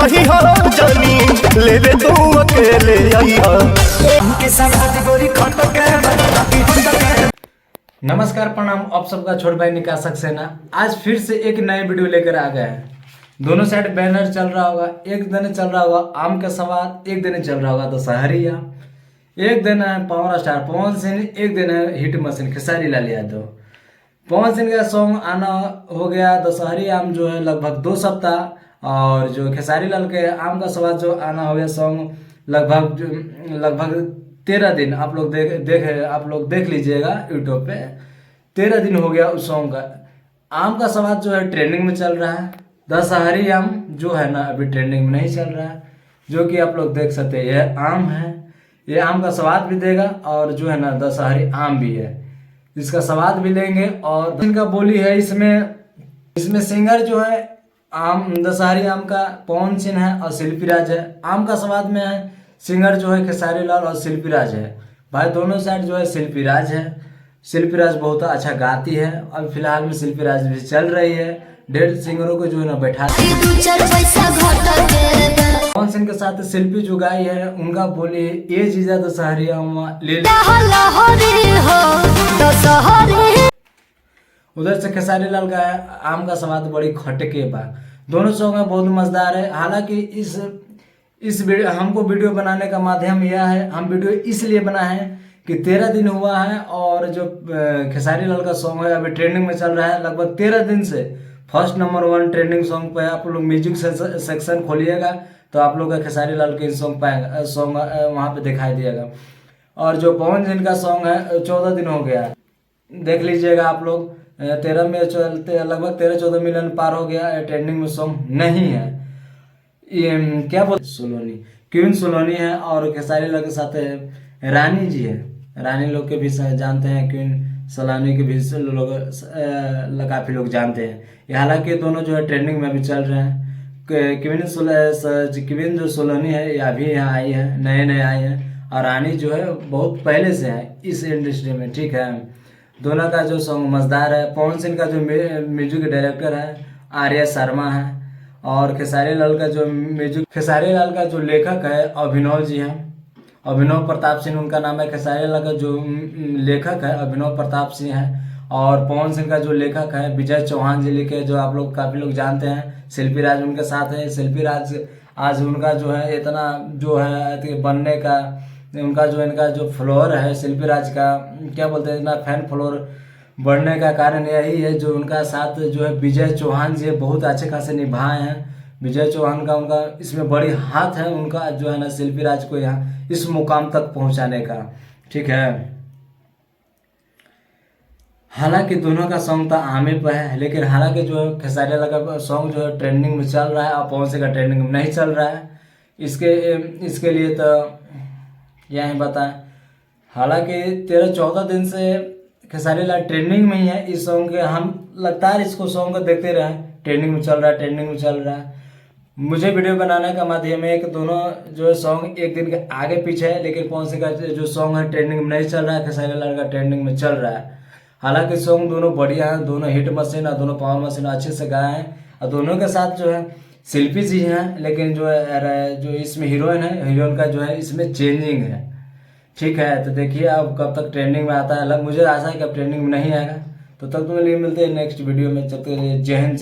कही हो जानी लेवे तू अकेले आई हो। नमस्कार प्रणाम, आप सबका छोट भाई निकाल सक्सेना आज फिर से एक नए वीडियो लेकर आ गए हैं। दोनों साइड बैनर चल रहा होगा, एक दिन चल रहा होगा आम का सवाल, एक दिन चल रहा होगा दशहरी आम, एक दिन है पावर स्टार पवन सिंह, एक दिन है हिट मशीन खेसारी लाल यादव। पवन सिंह का सॉन्ग आना हो गया दशहरी आम जो है लगभग 2 सप्ताह, और जो खेसारी लाल के आम का सवाल जो आना हो गया सॉन्ग लगभग 13 दिन। आप लोग देख लीजिएगा यूट्यूब पे, 13 दिन हो गया उस सॉन्ग का। आम का सवाल जो है ट्रेंडिंग में चल रहा है, दशहरी आम जो है ना अभी ट्रेंडिंग में नहीं चल रहा है। जो कि आप लोग देख सकते हैं यह आम है, ये आम का स्वाद भी देगा और जो है ना दशहरी आम भी है, इसका स्वाद भी लेंगे। और इनका बोली है इसमें सिंगर जो है आम दशहरी आम का पवन सिंह है और शिल्पी राज है। आम का स्वाद में है सिंगर जो है खेसारी लाल और शिल्पी राज है। भाई दोनों साइड जो है शिल्पी राज है, शिल्पी राज बहुत अच्छा गाती है। अब फिलहाल में शिल्पी राज भी चल रही है, ढेर सिंगरों को जो है ना बैठा। पवन सिंह के साथ शिल्पी जो गाई है उनका बोली है ये जीजा दशहरी आम ले। उधर से खेसारी लाल का आम का स्वाद बड़ी खटके बा। दोनों सॉन्ग में बहुत मजेदार है। हालांकि इस हमको वीडियो बनाने का माध्यम यह है, हम वीडियो इसलिए बना है कि 13 दिन हुआ है और जो खेसारी लाल का सॉन्ग है अभी ट्रेंडिंग में चल रहा है लगभग 13 दिन से। फर्स्ट नंबर 1 ट्रेंडिंग सॉन्ग पे आप लोग म्यूजिक सेक्शन खोलिएगा तो आप लोग का खेसारी लाल के सॉन्ग वहाँ पे दिखाई देगा। और जो पवन सिंह का सॉन्ग है 14 दिन हो गया, देख लीजिएगा आप लोग। 13 में चलते लगभग 13-14 मिलियन पार हो गया, ट्रेंडिंग में सॉन्ग नहीं है। ये क्या बोलते सोलोनी, क्वीन सोलोनी है और खेसारी लाल के साथ रानी जी है। रानी लोग के भी जानते हैं, क्वीन सोलोनी के भी लोग काफी लोग जानते हैं। हालांकि दोनों जो है ट्रेंडिंग में भी चल रहे हैं। क्वीन जो सोलोनी है ये अभी यहाँ आई है, नए आई है, और रानी जो है बहुत पहले से है इस इंडस्ट्री में। ठीक है, दोनों का जो सॉन्ग मजेदार है। पवन सिंह का जो म्यूजिक डायरेक्टर है आर्या शर्मा है, और खेसारी लाल का जो लेखक है अभिनव जी हैं, अभिनव प्रताप सिंह उनका नाम है। खेसारी लाल का जो लेखक है अभिनव प्रताप सिंह है, और पवन सिंह का जो लेखक है विजय चौहान जी लिखे, जो आप लोग काफी लोग जानते हैं। शिल्पी राज उनके साथ है। शिल्पी राज आज उनका जो है इतना जो है बनने का इनका जो फ्लोर है शिल्पी राज का, क्या बोलते हैं, इतना फैन फ्लोर बढ़ने का कारण यही है जो उनका साथ जो है विजय चौहान जी बहुत अच्छे खासे निभाए हैं। विजय चौहान का उनका इसमें बड़ी हाथ है उनका जो है ना शिल्पी राज को यहाँ इस मुकाम तक पहुंचाने का। ठीक है, हालांकि दोनों का सॉन्ग तो आमे पे है, लेकिन हालांकि जो है खेसारी लाल का सॉन्ग जो है ट्रेंडिंग में चल रहा है और पवन सिंह का ट्रेंडिंग में नहीं चल रहा है। इसके लिए तो यही बताएं। हालांकि 13-14 दिन से खेसारी लाल ट्रेंडिंग में ही है इस सॉन्ग के। हम लगातार इसको सॉन्ग को देखते रहे, ट्रेंडिंग में चल रहा है। मुझे वीडियो बनाने का माध्यम है कि दोनों जो है सॉन्ग एक दिन के आगे पीछे है, लेकिन पवन सिंह का जो सॉन्ग है ट्रेंडिंग में नहीं चल रहा है, खेसारी लाल का ट्रेंडिंग में चल रहा है। हालांकि सॉन्ग दोनों बढ़िया हैं, दोनों हिट मशीन और दोनों पावर मशीन अच्छे से गाए हैं, और दोनों के साथ जो है शिल्पी जी हैं। लेकिन जो इसमें हीरोइन का जो है इसमें चेंजिंग है। ठीक है, तो देखिए अब कब तक ट्रेंडिंग में आता है। मुझे आशा है कि अब ट्रेंडिंग में नहीं आएगा। तो तब तुम्हें लिए मिलते हैं नेक्स्ट वीडियो में। जब तक जय हिंद।